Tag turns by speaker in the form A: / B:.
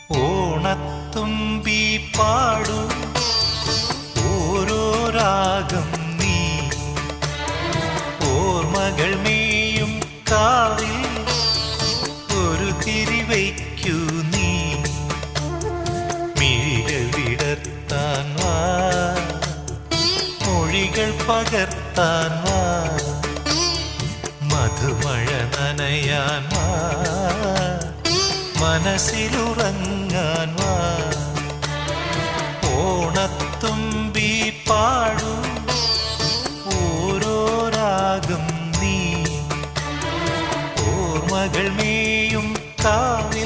A: ഓണത്തുമ്പി പാടൂ ഓരോ രാഗം നീ ഓർമ്മകൾ മേയും കാവിൽ ഒരു തിരിവയ്ക്കൂ നീ മിഴികൾ വിടർത്താൻ വാ മൊഴികൾ പകർത്താൻ വാ മധുമഴ നനയാൻ വാ മനസ്സിലുറങ്ങാൻ വാ ഓണത്തുമ്പി പാടൂ ഓരോ രാഗം നീ ഓർമ്മകൾ മേയും കാവിൽ